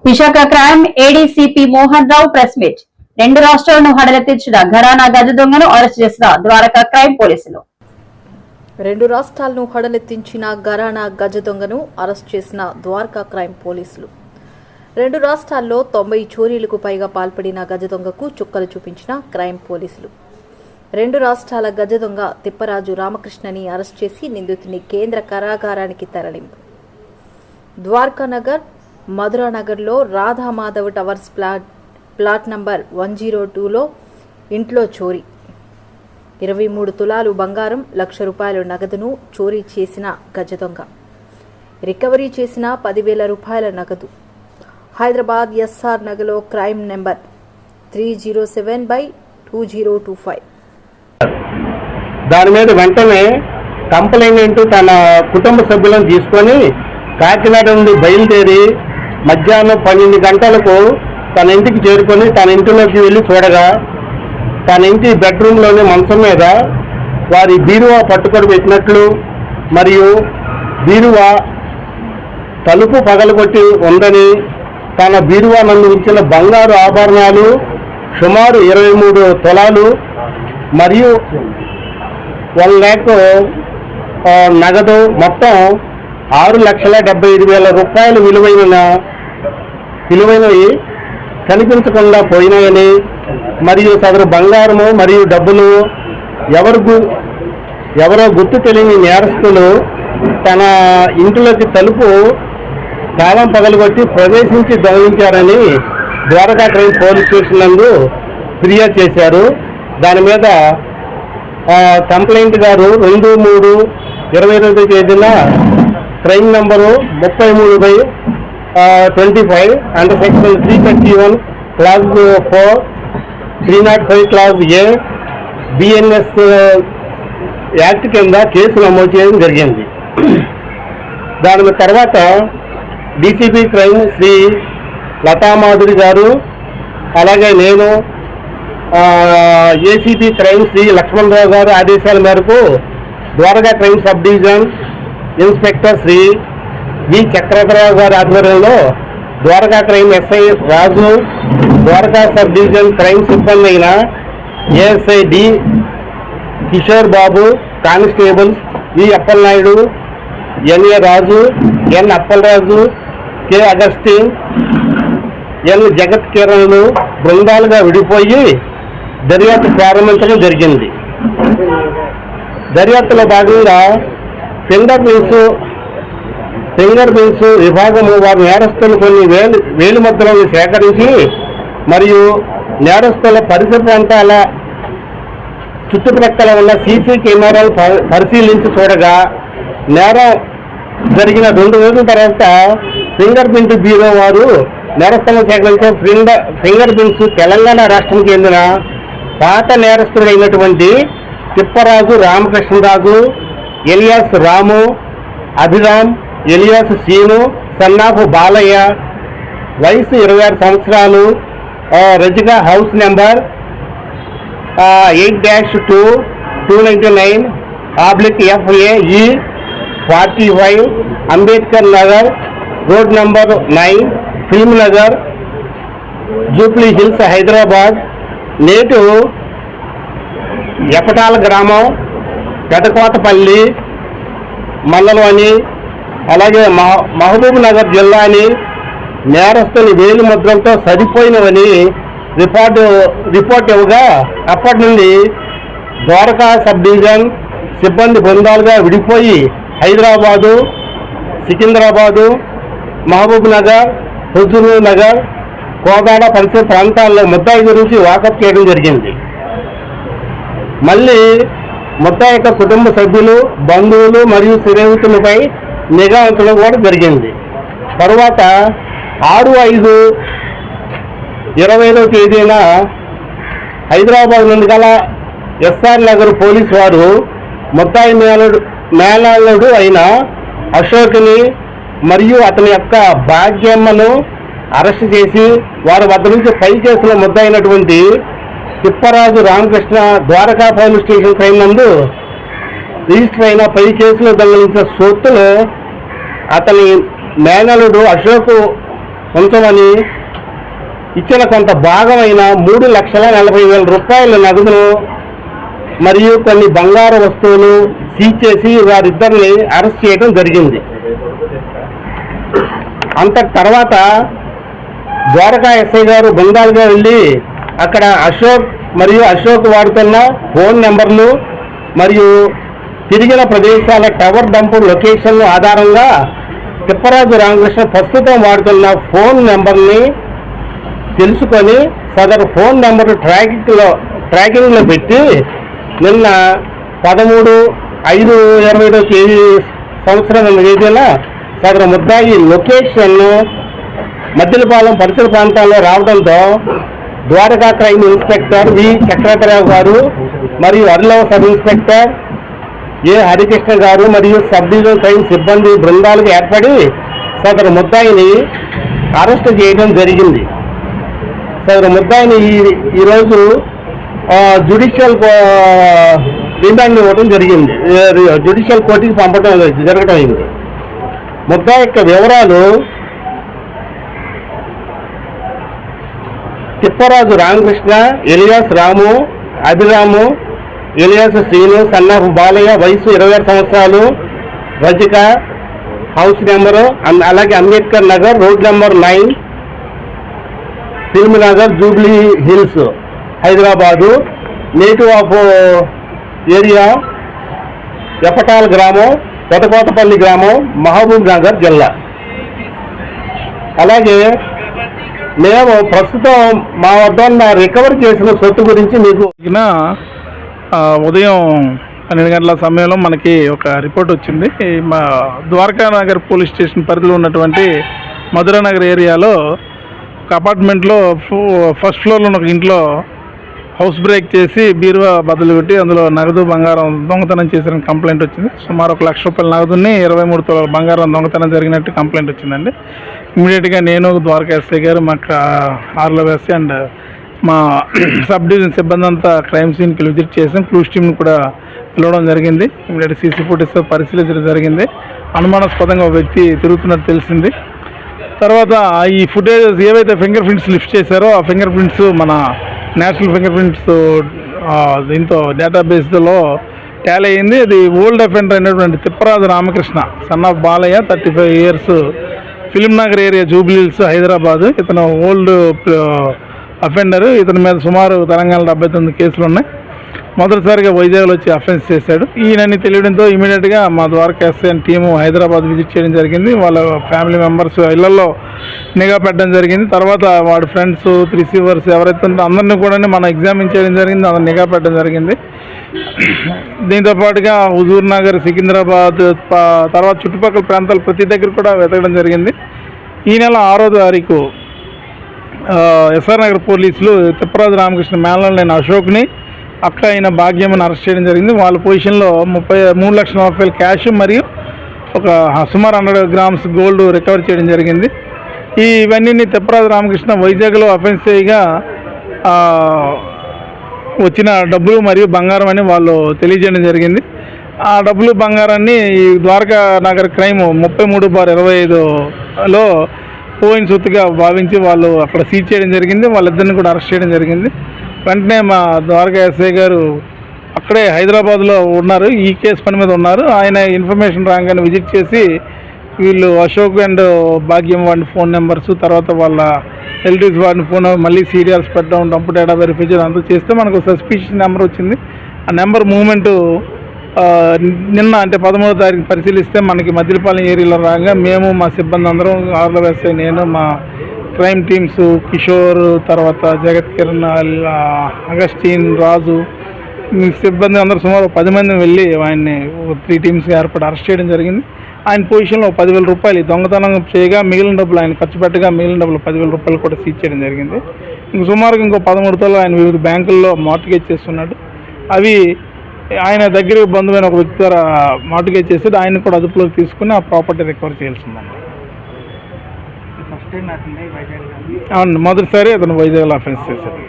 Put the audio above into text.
Visakha crime ADCP Mohan Rao press meet. రెండు రాష్ట్రాలను హడలెత్తించిన ఘరానా గజ దొంగను అరెస్ట్ చేసిన ద్వారకా క్రైమ్ పోలీసులు. రెండు రాష్ట్రాలను హడలెత్తించిన ఘరానా గజ దొంగను అరెస్ట్ చేసిన ద్వారకా క్రైమ్ పోలీసులు. రెండు రాష్ట్రాల్లో 90 చోరీలకు పైగా పాల్పడిన గజ దొంగకు చుక్కలు చూపించిన క్రైమ్ పోలీసులు. రెండు రాష్ట్రాల గజ దొంగ తిప్పరాజు రామకృష్ణని అరెస్ట్ చేసి నిందితుని కేంద్ర కారాగారానికి తరలింపు. ద్వారకానగర్ మధురానగర్లో రాధామాధవ్ టవర్స్ ప్లాట్ నంబర్ 102లో ఇంట్లో చోరీ. 23 తులాలు బంగారం, ₹1,00,000 నగదును చోరీ చేసిన గజ దొంగ. రికవరీ చేసిన ₹10,000 నగదు. హైదరాబాద్ ఎస్ఆర్ నగర్లో క్రైమ్ నెంబర్ 307/2025. దాని మీద వెంటనే కంప్లైంట్ తన కుటుంబ సభ్యులను తీసుకొని కాకినాడ నుండి బయలుదేరి మధ్యాహ్నం 12 గంటలకు తన ఇంటికి చేరుకొని తన ఇంటిలోకి వెళ్ళి చూడగా తన ఇంటి బెడ్రూమ్లోని మంచం మీద వారి బీరువా పట్టుకొని పెట్టినట్లు మరియు బీరువా తలుపు పగలగొట్టి ఉందని, తన బీరువా నందు ఉంచిన బంగారు ఆభరణాలు సుమారు 23 తులాలు మరియు 1 లక్ష నగదు మొత్తం ₹6,75,000 విలువైనవి కనిపించకుండా పోయినాయని, మరియు సదరు బంగారము మరియు డబ్బులు ఎవరో గుర్తు తెలియని నేరస్తులు తన ఇంటిలోకి తలుపు తాళం పగలగొట్టి ప్రవేశించి దొంగిలించారని ద్వారకా క్రైమ్ పోలీస్ స్టేషన్ నందు ఫిర్యాదు చేశారు. దాని మీద కంప్లైంట్ గారు 2/3/22 తేదీన crime number 33/25 under section 331 clause 4 305 clause A BNS act కింద కేసు నమోదు చేయడం జరిగింది. దాని తర్వాత డీసీపీ క్రైమ్ శ్రీ లతామాధురి గారు, అలాగే నేను ఏసీపీ క్రైమ్ శ్రీ లక్ష్మణరావు గారు ఆదేశాల మేరకు Dwaraka crime sub division inspector Shri V Chakradhararao గారి ఆధ్వర్యంలో Dwaraka crime SI Raju, Dwaraka sub division crime సిబ్బంది అయిన ASI D Kishore Babu, constables V Appalanaidu, N A Raju, N Appalaraju, K Augustine, N Jagat కిరణ్లు బృందాలుగా విడిపోయి దర్యాప్తు ప్రారంభించడం జరిగింది. దర్యాప్తులో భాగంగా ఫింగర్ ప్రింట్స్ విభాగము వారి నేరస్తులు కొన్ని వేలి ముద్రలను సేకరించి మరియు నేరస్తుల పరిసర ప్రాంతాల చుట్టుప్రక్కల ఉన్న సీసీ కెమెరాలు పరిశీలించి చూడగా నేరం జరిగిన 2 రోజుల తర్వాత ఫింగర్ ప్రింట్ బ్యూరో వారు నేరస్తులను సేకరించిన ఫింగర్ ప్రింట్స్ తెలంగాణ రాష్ట్రం చెందిన పాత నేరస్తుడైనటువంటి Tipparaju Ramakrishnaraju alias Ramu, Abhiram alias Seenu, son of Balayya, వయసు 26 సంవత్సరాలు, రజిగా house number 8-2-299/FAE 45 Ambedkar Nagar road number 9 film Nagar Jubilee Hills Hyderabad. నేటు ఎపటాల గ్రామం పెదకోతపల్లి మండలం అని, అలాగే మహబూబ్ నగర్ జిల్లా అని నేరస్తుని వేలి ముద్రలతో సరిపోయినవని రిపోర్ట్ ఇవ్వగా అప్పటి నుండి ద్వారకా సబ్ డివిజన్ సిబ్బంది బృందాలుగా విడిపోయి హైదరాబాదు, సికింద్రాబాదు, మహబూబ్ నగర్, హుజూర్ నగర్, కోదాడ పరిసర ప్రాంతాల్లో ముద్దాయి గురించి వాకప్ చేయడం జరిగింది. మళ్ళీ ముద్దాయి యొక్క కుటుంబ సభ్యులు, బంధువులు మరియు స్నేహితులపై నిఘా ఉంచడం కూడా జరిగింది. తరువాత 6/5/25 తేదీన హైదరాబాద్ నుండి గల ఎస్ఆర్ నగర్ పోలీసు వారు ముద్దాయి మేళాళుడు అయిన అశోక్ని మరియు అతని యొక్క భాగ్యమ్మను అరెస్ట్ చేసి వారి వద్ద నుంచి పై కేసులో ముద్దాయినటువంటి Tipparaju Ramakrishna Dwaraka police station crime నందు రిజిస్టర్ అయిన పై కేసులో దొంగిలించిన సొత్తును అతని మేనలుడు అశోక్ ఉంచమని ఇచ్చిన కొంత భాగమైన 3,40,000 రూపాయల నగదును మరియు కొన్ని బంగారు వస్తువులు సీజ్ చేసి వారిద్దరిని అరెస్ట్ చేయడం జరిగింది. అంత తర్వాత ద్వారకా ఎస్ఐ గారు బృందాలుగా వెళ్ళి అక్కడ అశోక్ వాడుతున్న ఫోన్ నెంబర్లు మరియు తిరిగిన ప్రదేశాల టవర్ డంపు లొకేషన్ ఆధారంగా తిప్పరాజు రామకృష్ణ ప్రస్తుతం వాడుతున్న ఫోన్ నెంబర్ని తెలుసుకొని సదరు ఫోన్ నెంబర్ ట్రాకింగ్లో పెట్టి నిన్న 13/5/2020 తేదీన సదరు ముద్దాయి లొకేషన్ను మద్దిలపాలెం పరిసర ప్రాంతాల్లో రావడంతో Dwaraka crime inspector V Chakradhararao గారు మరియు అర్లవ సబ్ ఇన్స్పెక్టర్ ఏ హరికృష్ణ గారు మరియు సబ్ డివిజన్ క్రైమ్ సిబ్బంది బృందాలకు ఏర్పడి సదరు ముద్దాయిని అరెస్ట్ చేయడం జరిగింది. సదరు ముద్దాయిని ఈరోజు జ్యుడిషియల్ రిమాండ్ ఇవ్వడం జరిగింది, జ్యుడిషియల్ కోర్టుకి జరగడం అయింది. ముద్దాయి యొక్క వివరాలు Tipparaju Ramakrishna, alias Ramu, Abhiram, alias Srinu, son of Balayya, వయసు 26 సంవత్సరాలు, రజిక, హౌస్ నెంబరు అలాగే Ambedkar Nagar, road number 9, film Nagar, Jubilee Hills, Hyderabad. Native of area Epatal గ్రామం, కొత్తకోటపల్లి గ్రామం, మహబూబ్ నగర్ జిల్లా. అలాగే మేము ప్రస్తుతం మా వద్ద ఉన్న రికవర్ చేసిన సొత్తు గురించి మీకు ఉదయం 12 గంటల సమయంలో మనకి ఒక రిపోర్ట్ వచ్చింది. మా ద్వారకా నగర్ పోలీస్ స్టేషన్ పరిధిలో ఉన్నటువంటి మధురా నగర్ ఏరియాలో ఒక అపార్ట్మెంట్లో ఫస్ట్ ఫ్లోర్లో ఉన్న ఒక ఇంట్లో హౌస్ బ్రేక్ చేసి బీరువా బదులు పెట్టి అందులో నగదు బంగారం దొంగతనం చేసిన కంప్లైంట్ వచ్చింది. సుమారు 1 లక్ష రూపాయల నగదుని 23 తులాల బంగారం దొంగతనం జరిగినట్టు కంప్లైంట్ వచ్చిందండి. ఇమీడియట్గా నేను ద్వారకా ఎస్ఐ గారు, మా ఆర్లవ ఎస్ఐ అండ్ మా సబ్ డివిజన్ సిబ్బంది అంతా క్రైమ్ సీన్కి విజిట్ చేసాం. క్లూస్ టీమ్ని కూడా పిలవడం జరిగింది. ఇమీడియట్ సీసీ ఫుటేజ్ పరిశీలించడం జరిగింది. అనుమానాస్పదంగా ఒక వ్యక్తి తిరుగుతున్నట్టు తెలిసింది. తర్వాత ఈ ఫుటేజ్ ఏవైతే ఫింగర్ ప్రింట్స్ లిఫ్ట్ చేశారో ఆ ఫింగర్ ప్రింట్స్ మన నేషనల్ ఫింగర్ ప్రింట్స్ దీంతో డేటాబేస్లో టాలీ అయింది. అది ఓల్డ్ అఫెండర్ అయినటువంటి Tipparaju Ramakrishna, son of Balayya, 35 years, film Nagar area, Jubilee Hills, Hyderabad. ఇతను ఓల్డ్ అఫెండర్. ఇతని మీద సుమారు తెలంగాణలో 79 కేసులు ఉన్నాయి. మొదటిసారిగా వైజాగ్లో వచ్చి అఫెన్స్ చేశాడు. ఈయనని తెలియడంతో ఇమీడియట్గా మా Dwaraka SI team Hyderabad visit చేయడం జరిగింది. వాళ్ళ ఫ్యామిలీ మెంబర్స్ ఇళ్లలో నిఘా పెట్టడం జరిగింది. తర్వాత వాడి ఫ్రెండ్స్, రిసీవర్స్ ఎవరైతే ఉంటే అందరినీ కూడా మనం ఎగ్జామిన్ చేయడం జరిగింది, అందరిని నిఘా పెట్టడం జరిగింది. దీంతో పాటుగా హుజూర్ నగర్, సికింద్రాబాద్, తర్వాత చుట్టుపక్కల ప్రాంతాలు ప్రతి దగ్గర కూడా వెతకడం జరిగింది. ఈ నెల 6వ తారీఖు ఎస్ఆర్ నగర్ పోలీసులు తిప్పరాజు రామకృష్ణ మేళంలో లేని అశోక్ని, అక్క అయిన భాగ్యమని అరెస్ట్ చేయడం జరిగింది. వాళ్ళ పొజిషన్లో 3,40,000 క్యాష్ మరియు ఒక సుమారు 100 grams గోల్డ్ రికవర్ చేయడం జరిగింది. ఇవన్నీ తిప్పరాజు రామకృష్ణ వైజాగ్లో అఫెన్స్ చేయగా వచ్చిన డబ్బులు మరియు బంగారం అని వాళ్ళు తెలియజేయడం జరిగింది. ఆ డబ్బులు బంగారాన్ని ఈ ద్వారకా నగర్ క్రైమ్ 33/25లో పోయిన సొత్తుగా భావించి వాళ్ళు అక్కడ సీజ్ చేయడం జరిగింది. వాళ్ళిద్దరిని కూడా అరెస్ట్ చేయడం జరిగింది. వెంటనే మా ద్వారకా ఎస్ఐ గారు అక్కడే హైదరాబాద్లో ఉన్నారు, ఈ కేసు పని మీద ఉన్నారు. ఆయన ఇన్ఫర్మేషన్ రాగానే విజిట్ చేసి వీళ్ళు అశోక్ అండ్ భాగ్యం వాడిని ఫోన్ నెంబర్స్, తర్వాత వాళ్ళ రిలేటివ్స్ వాడిని ఫోన్ మళ్ళీ సీరియల్స్ పెట్టడం, డంప్ డేటా వెరిఫై చేయడం అంతా చేస్తే మనకు సస్పిషియస్ నెంబర్ వచ్చింది. ఆ నెంబర్ మూవ్మెంటు నిన్న అంటే 13వ తారీఖు పరిశీలిస్తే మనకి మద్దిలపాలెం ఏరియాలో రాగా మేము మా సిబ్బంది అందరం ఆర్లవ ఎస్ఐ, నేను, మా క్రైమ్ టీమ్స్ కిషోర్, తర్వాత జగత్ కిరణ్, అగస్టిన్, రాజు సిబ్బంది అందరూ సుమారు 10 మంది వెళ్ళి ఆయన్ని 3 టీమ్స్గా ఏర్పడి అరెస్ట్ చేయడం జరిగింది. ఆయన పొజిషన్లో 10,000 రూపాయలు దొంగతనం చేయగా మిగిలిన డబ్బులు ఆయన ఖర్చు పెట్టగా మిగిలిన డబ్బులు 10,000 రూపాయలు కూడా సీజ్ చేయడం జరిగింది. సుమారుగా ఇంకో 13 తోలు ఆయన వివిధ బ్యాంకుల్లో మార్టిగేజ్ చేస్తున్నాడు. అవి ఆయన దగ్గర బంధువైన ఒక వ్యక్తి ద్వారా మార్టిగేజ్ చేసి ఆయన కూడా అదుపులోకి తీసుకుని ఆ ప్రాపర్టీ రికవర్ చేయాల్సిందండి. అవును, మొదటిసారి అతను వైజాగ్లో అఫెన్స్ చేశాడు.